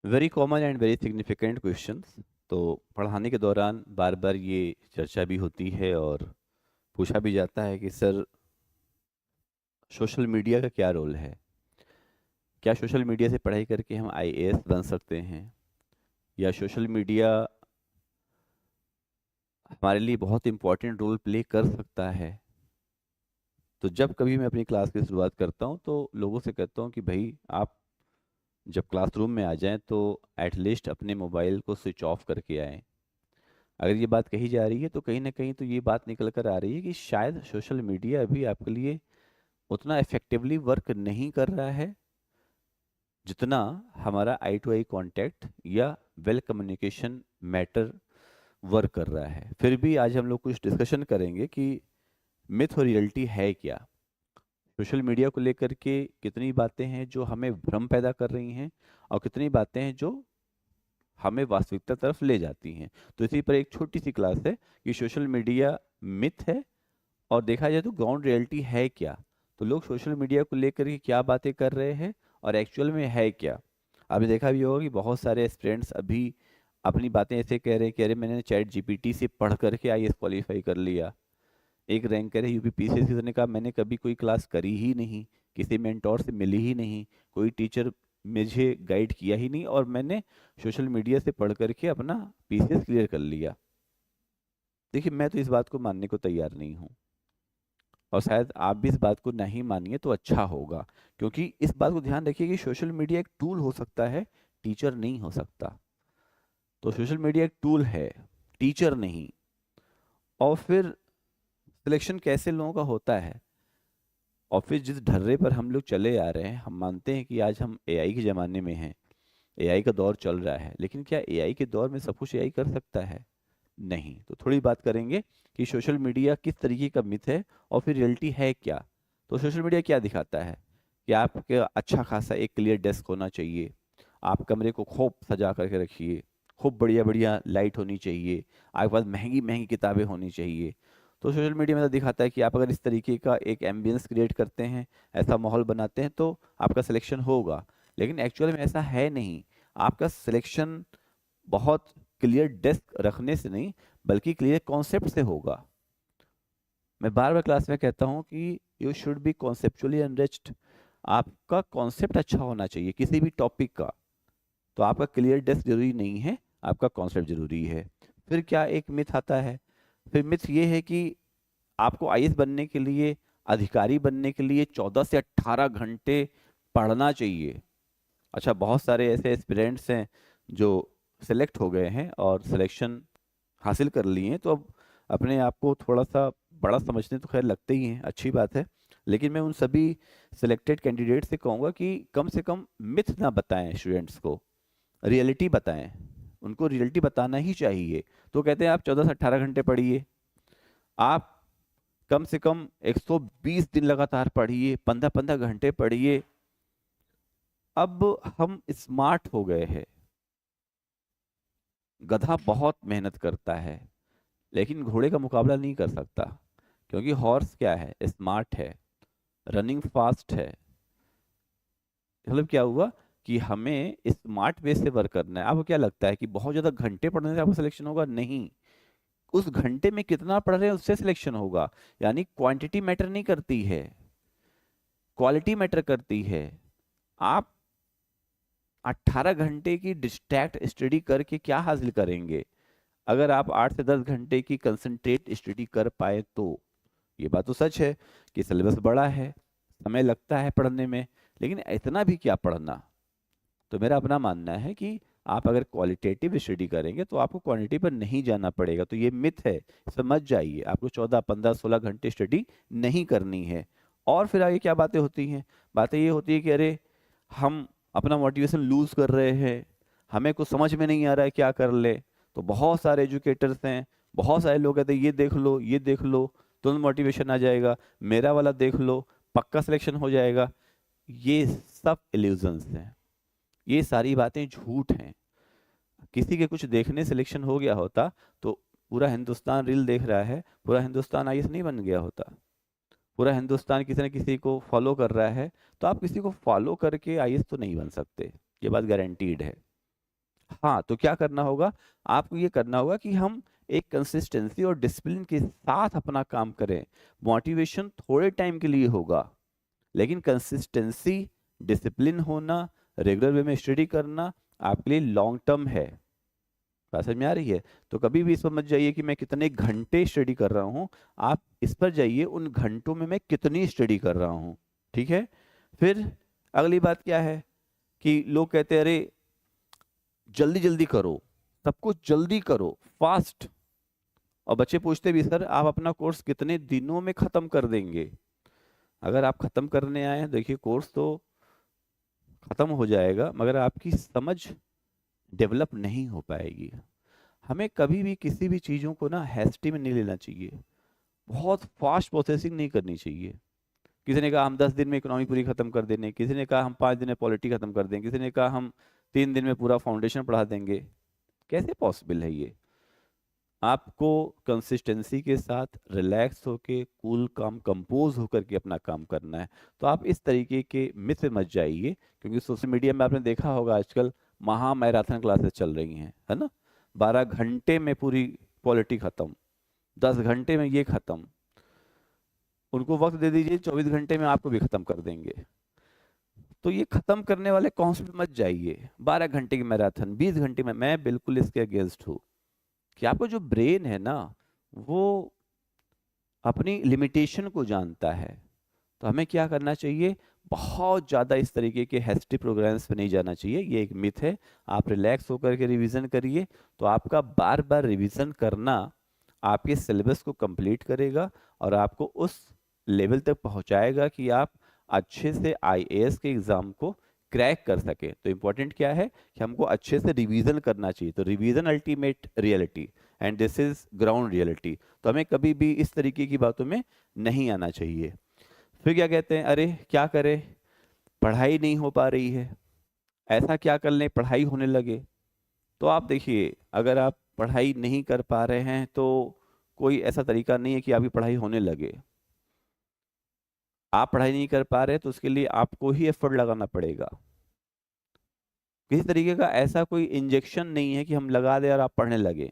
Very common and very significant questions. तो पढ़ाने के दौरान बार बार ये चर्चा भी होती है और पूछा भी जाता है कि सर, सोशल मीडिया का क्या रोल है? क्या सोशल मीडिया से पढ़ाई करके हम आईएएस बन सकते हैं, या सोशल मीडिया हमारे लिए बहुत इंपॉर्टेंट रोल प्ले कर सकता है? तो जब कभी मैं अपनी क्लास की शुरुआत करता हूँ तो लोगों से कहता हूँ कि भाई, आप जब क्लासरूम में आ जाएं तो एटलीस्ट अपने मोबाइल को स्विच ऑफ करके आएँ। अगर ये बात कही जा रही है तो कहीं ना कहीं तो ये बात निकल कर आ रही है कि शायद सोशल मीडिया अभी आपके लिए उतना इफेक्टिवली वर्क नहीं कर रहा है जितना हमारा आई टू आई कांटेक्ट या वेल कम्युनिकेशन मैटर वर्क कर रहा है। फिर भी आज हम लोग कुछ डिस्कशन करेंगे कि मिथ और रियलिटी है क्या। सोशल मीडिया को लेकर के कितनी बातें हैं जो हमें भ्रम पैदा कर रही हैं, और कितनी बातें हैं जो हमें वास्तविकता तरफ ले जाती हैं। तो इसी पर एक छोटी सी क्लास है कि सोशल मीडिया मिथ है, और देखा जाए तो ग्राउंड रियलिटी है क्या। तो लोग सोशल मीडिया को लेकर के क्या बातें कर रहे हैं और एक्चुअल में है क्या। आपने देखा भी होगा कि बहुत सारे स्टूडेंट्स अभी अपनी बातें ऐसे कह रहे हैं कि अरे, मैंने चैट जीपीटी से पढ़ करके आईएएस क्वालिफाई कर लिया। एक रैंकर है यूपीपीसीएससी, उसने कहा मैंने कभी कोई क्लास करी ही नहीं, किसी मेंटोर से मिली ही नहीं, कोई टीचर मुझे गाइड किया ही नहीं, और मैंने सोशल मीडिया से पढ़ करके अपना पीसीएस क्लियर कर लिया। देखिए, मैं तो इस बात को मानने को तैयार नहीं हूँ, और शायद आप भी इस बात को नहीं मानिए तो अच्छा होगा। क्योंकि इस बात को ध्यान रखिए कि सोशल मीडिया एक टूल हो सकता है, टीचर नहीं हो सकता। तो सोशल मीडिया एक टूल है, टीचर नहीं। और फिर सिलेक्शन कैसे लोगों का होता है, और फिर जिस ढर्रे पर हम लोग चले आ रहे हैं, हम मानते हैं कि आज हम एआई के ज़माने में हैं, एआई का दौर चल रहा है, लेकिन क्या एआई के दौर में सब कुछ एआई कर सकता है? नहीं। तो थोड़ी बात करेंगे कि सोशल मीडिया किस तरीके का मिथ है और फिर रियलिटी है क्या। तो सोशल मीडिया क्या दिखाता है कि आपके अच्छा खासा एक क्लियर डेस्क होना चाहिए, आप कमरे को खूब सजा करके रखिए, खूब बढ़िया बढ़िया लाइट होनी चाहिए, आपके पास महंगी महंगी किताबें होनी चाहिए। तो सोशल मीडिया में तो दिखाता है कि आप अगर इस तरीके का एक एम्बियंस क्रिएट करते हैं, ऐसा माहौल बनाते हैं, तो आपका सिलेक्शन होगा। लेकिन एक्चुअल में ऐसा है नहीं। आपका सिलेक्शन बहुत क्लियर डेस्क रखने से नहीं, बल्कि क्लियर कॉन्सेप्ट से होगा। मैं बार बार क्लास में कहता हूँ कि you should be conceptually enriched. आपका कॉन्सेप्ट अच्छा होना चाहिए किसी भी टॉपिक का। तो आपका क्लियर डेस्क जरूरी नहीं है, आपका कॉन्सेप्ट जरूरी है। फिर क्या एक मिथ आता है, फिर मिथ ये है कि आपको आईएएस बनने के लिए, अधिकारी बनने के लिए 14 से 18 घंटे पढ़ना चाहिए। अच्छा, बहुत सारे ऐसे एस्पिरेंट्स हैं जो सिलेक्ट हो गए हैं और सिलेक्शन हासिल कर लिए हैं, तो अब अपने आप को थोड़ा सा बड़ा समझने तो खैर लगते ही हैं, अच्छी बात है। लेकिन मैं उन सभी सिलेक्टेड कैंडिडेट से कहूँगा कि कम से कम मिथ ना बताएं स्टूडेंट्स को, रियलिटी बताएं। उनको रियलिटी बताना ही चाहिए। तो कहते हैं आप 14 से 18 घंटे पढ़िए, आप कम से कम 120 दिन लगातार पढ़िए, 15-15 घंटे पढ़िए। अब हम स्मार्ट हो गए हैं। गधा बहुत मेहनत करता है, लेकिन घोड़े का मुकाबला नहीं कर सकता। क्योंकि हॉर्स क्या है, स्मार्ट है, रनिंग फास्ट है। मतलब क्या हुआ कि हमें स्मार्ट वे से वर्क करना है। आपको क्या लगता है कि बहुत ज्यादा घंटे पढ़ने से आपका सिलेक्शन होगा? नहीं। उस घंटे में कितना पढ़ रहे हैं उससे सिलेक्शन होगा। यानी क्वांटिटी मैटर नहीं करती है, क्वालिटी मैटर करती है। आप 18 घंटे की डिस्ट्रैक्ट स्टडी करके क्या हासिल करेंगे, अगर आप 8 से 10 घंटे की कंसंट्रेट स्टडी कर पाए तो? ये बात तो सच है कि सिलेबस बड़ा है, समय लगता है पढ़ने में, लेकिन इतना भी क्या पढ़ना। तो मेरा अपना मानना है कि आप अगर क्वालिटेटिव स्टडी करेंगे तो आपको क्वांटिटी पर नहीं जाना पड़ेगा। तो ये मिथ है, समझ जाइए। आपको 14, 15, 16 घंटे स्टडी नहीं करनी है। और फिर आगे क्या बातें होती हैं? बातें ये होती है कि अरे, हम अपना मोटिवेशन लूज कर रहे हैं, हमें कुछ समझ में नहीं आ रहा है क्या कर ले। तो बहुत सारे एजुकेटर्स हैं, बहुत सारे लोग कहते हैं ये देख लो, ये देख लो, तुरंत मोटिवेशन आ जाएगा, मेरा वाला देख लो, पक्का सिलेक्शन हो जाएगा। ये सब इल्यूजन्स हैं, ये सारी बातें झूठ हैं। किसी के कुछ देखने सिलेक्शन हो गया होता तो पूरा हिंदुस्तान रील देख रहा है, पूरा हिंदुस्तान आईएएस नहीं बन गया होता। पूरा हिंदुस्तान किसी न किसी को फॉलो कर रहा है, तो आप किसी को फॉलो करके आईएएस तो नहीं बन सकते, ये बात गारंटीड है। हाँ, तो क्या करना होगा, आपको ये करना होगा कि हम एक कंसिस्टेंसी और डिसिप्लिन के साथ अपना काम करें। मोटिवेशन थोड़े टाइम के लिए होगा, लेकिन कंसिस्टेंसी, डिसिप्लिन होना, रेगुलर वे में स्टडी करना आपके लिए लॉन्ग टर्म है। बात समझ में आ रही है? तो कभी भी इस पर मत जाइए कि मैं कितने घंटे स्टडी कर रहा हूँ, आप इस पर जाइए उन घंटों में मैं कितनी स्टडी कर रहा हूँ। ठीक है? फिर अगली बात क्या है कि लोग कहते हैं अरे जल्दी जल्दी करो, सब कुछ जल्दी करो, फास्ट। और बच्चे पूछते भी सर आप अपना कोर्स कितने दिनों में खत्म कर देंगे? अगर आप खत्म करने आए हैं, देखिए कोर्स तो खत्म हो जाएगा मगर आपकी समझ डेवलप नहीं हो पाएगी। हमें कभी भी किसी भी चीज़ों को ना हैस्टी में नहीं लेना चाहिए, बहुत फास्ट प्रोसेसिंग नहीं करनी चाहिए। किसी ने कहा हम 10 दिन में इकोनॉमी पूरी खत्म कर देंगे, किसी ने कहा हम 5 दिन में पॉलिटी खत्म कर देंगे, किसी ने कहा हम 3 दिन में पूरा फाउंडेशन पढ़ा देंगे। कैसे पॉसिबल है ये? आपको कंसिस्टेंसी के साथ रिलैक्स होके, कूल काम कंपोज होकर के अपना काम करना है। तो आप इस तरीके के मिथ में मत जाइए, क्योंकि सोशल मीडिया में आपने देखा होगा आजकल महा मैराथन क्लासेस चल रही हैं, है ना? 12 घंटे में पूरी पॉलिटी खत्म, 10 घंटे में ये खत्म। उनको वक्त दे दीजिए, 24 घंटे में आपको भी खत्म कर देंगे। तो ये खत्म करने वाले कॉन्सेप्ट मत जाइए। 12 घंटे की मैराथन, 20 घंटे में, मैं बिल्कुल इसके अगेंस्ट हूँ कि आपको जो ब्रेन है ना, वो अपनी लिमिटेशन को जानता है। तो हमें क्या करना चाहिए, बहुत ज़्यादा इस तरीके के हेस्टी प्रोग्राम्स पे नहीं जाना चाहिए, ये एक मिथ है। आप रिलैक्स होकर के रिवीजन करिए, तो आपका बार बार रिवीजन करना आपके सिलेबस को कंप्लीट करेगा और आपको उस लेवल तक पहुंचाएगा कि आप अच्छे से आईएएस के एग्ज़ाम को क्रैक कर सके। तो इम्पोर्टेंट क्या है कि हमको अच्छे से रिवीजन करना चाहिए। तो revision ultimate reality and this is ground reality. तो हमें कभी भी इस तरीके की बातों में नहीं आना चाहिए। फिर क्या कहते हैं, अरे क्या करें, पढ़ाई नहीं हो पा रही है, ऐसा क्या कर लें पढ़ाई होने लगे। तो आप देखिए, अगर आप पढ़ाई नहीं कर पा रहे हैं तो कोई ऐसा तरीका नहीं है कि आपकी पढ़ाई होने लगे। आप पढ़ाई नहीं कर पा रहे तो उसके लिए आपको ही एफर्ट लगाना पड़ेगा। किसी तरीके का ऐसा कोई इंजेक्शन नहीं है कि हम लगा दें और आप पढ़ने लगे।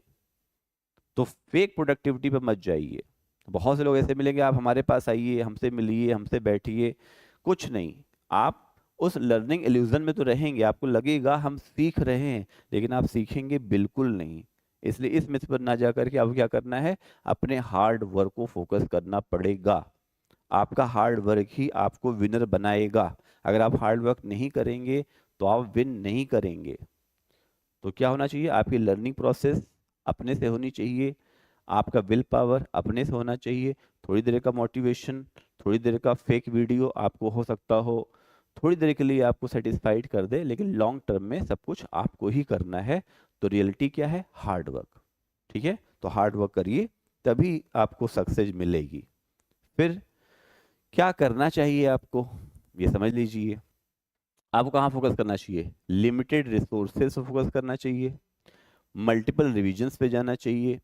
तो फेक प्रोडक्टिविटी पे मत जाइए। बहुत से लोग ऐसे मिलेंगे, आप हमारे पास आइए, हमसे मिलिए, हमसे बैठिए, कुछ नहीं। आप उस लर्निंग इल्यूजन में तो रहेंगे, आपको लगेगा हम सीख रहे हैं, लेकिन आप सीखेंगे बिल्कुल नहीं। इसलिए इस मिथ पर ना जा करके आपको क्या करना है, अपने हार्ड वर्क को फोकस करना पड़ेगा। आपका हार्ड वर्क ही आपको विनर बनाएगा। अगर आप हार्ड वर्क नहीं करेंगे तो आप विन नहीं करेंगे। तो क्या होना चाहिए, आपकी लर्निंग प्रोसेस अपने से होनी चाहिए, आपका विल पावर अपने से होना चाहिए। थोड़ी देर का मोटिवेशन, थोड़ी देर का फेक वीडियो आपको हो सकता हो थोड़ी देर के लिए आपको सेटिस्फाइड कर दे, लेकिन लॉन्ग टर्म में सब कुछ आपको ही करना है। तो रियलिटी क्या है, हार्ड वर्क। ठीक है? तो हार्ड वर्क करिए, तभी आपको सक्सेस मिलेगी। फिर क्या करना चाहिए आपको, ये समझ लीजिए। आपको कहाँ फोकस करना चाहिए, लिमिटेड रिसोर्सेज पे फोकस करना चाहिए, मल्टीपल रिविजन्स पे जाना चाहिए,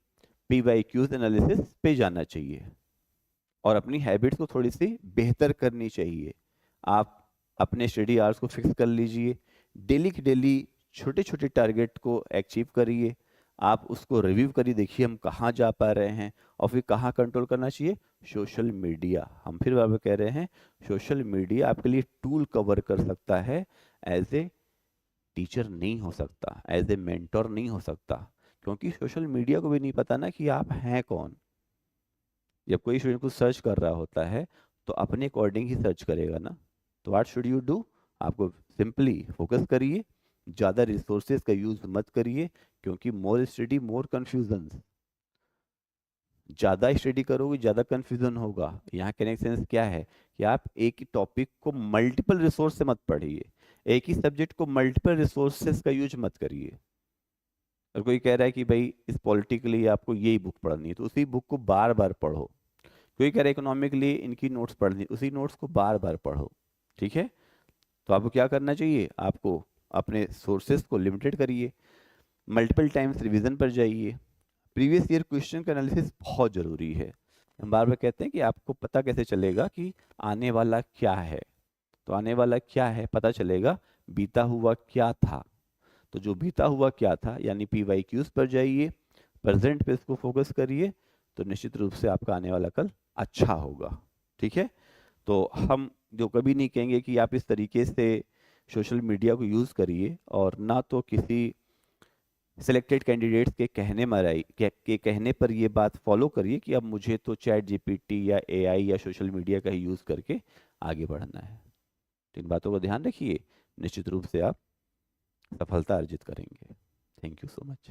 पीवाईक्यूज एनालिसिस पे जाना चाहिए, और अपनी हैबिट्स को थोड़ी सी बेहतर करनी चाहिए। आप अपने स्टडी आवर्स को फिक्स कर लीजिए, डेली की डेली छोटे छोटे टारगेट को अचीव करिए। आप उसको रिव्यू करिए, देखिए हम कहाँ जा पा रहे हैं। और फिर कहाँ कंट्रोल करना चाहिए, सोशल मीडिया। हम फिर बार बार कह रहे हैं, सोशल मीडिया आपके लिए टूल कवर कर सकता है, एज ए टीचर नहीं हो सकता, एज ए मेंटोर नहीं हो सकता। क्योंकि सोशल मीडिया को भी नहीं पता ना कि आप हैं कौन। जब कोई स्टूडेंट कुछ सर्च कर रहा होता है तो अपने अकॉर्डिंग ही सर्च करेगा ना। तो व्हाट शुड यू डू, आपको सिंपली फोकस करिए, ज़्यादा रिसोर्सेज का यूज मत करिए, क्योंकि मोर स्टडी मोर कन्फ्यूजन। ज़्यादा स्टडी करोगे ज़्यादा कन्फ्यूजन होगा। यहाँ कहने का सेंस क्या है कि आप एक ही टॉपिक को मल्टीपल रिसोर्स से मत पढ़िए, एक ही सब्जेक्ट को मल्टीपल रिसोर्सेज का यूज मत करिए। और कोई कह रहा है कि भाई इस पॉलिटी के लिए आपको यही बुक पढ़नी है, तो उसी बुक को बार बार पढ़ो। कोई कह रहा है इकोनॉमिक के लिए इनकी नोट्स पढ़नी, उसी नोट्स को बार बार पढ़ो। ठीक है? तो आपको क्या करना चाहिए, आपको अपने सोर्सेज को लिमिटेड करिए, मल्टीपल टाइम्स रिवीजन पर जाइए। प्रीवियस ईयर क्वेश्चन का एनालिसिस बहुत ज़रूरी है। हम बार बार कहते हैं कि आपको पता कैसे चलेगा कि आने वाला क्या है। तो आने वाला क्या है पता चलेगा, बीता हुआ क्या था। तो जो बीता हुआ क्या था यानी PYQs पर जाइए, प्रेजेंट पे इसको फोकस करिए, तो निश्चित रूप से आपका आने वाला कल अच्छा होगा। ठीक है, तो हम जो कभी नहीं कहेंगे कि आप इस तरीके से सोशल मीडिया को यूज़ करिए, और ना तो किसी सिलेक्टेड कैंडिडेट्स के कहने में के कहने पर ये बात फॉलो करिए कि अब मुझे तो ChatGPT या AI या सोशल मीडिया का ही यूज़ करके आगे बढ़ना है। तो इन बातों का ध्यान रखिए, निश्चित रूप से आप सफलता अर्जित करेंगे। Thank you so much.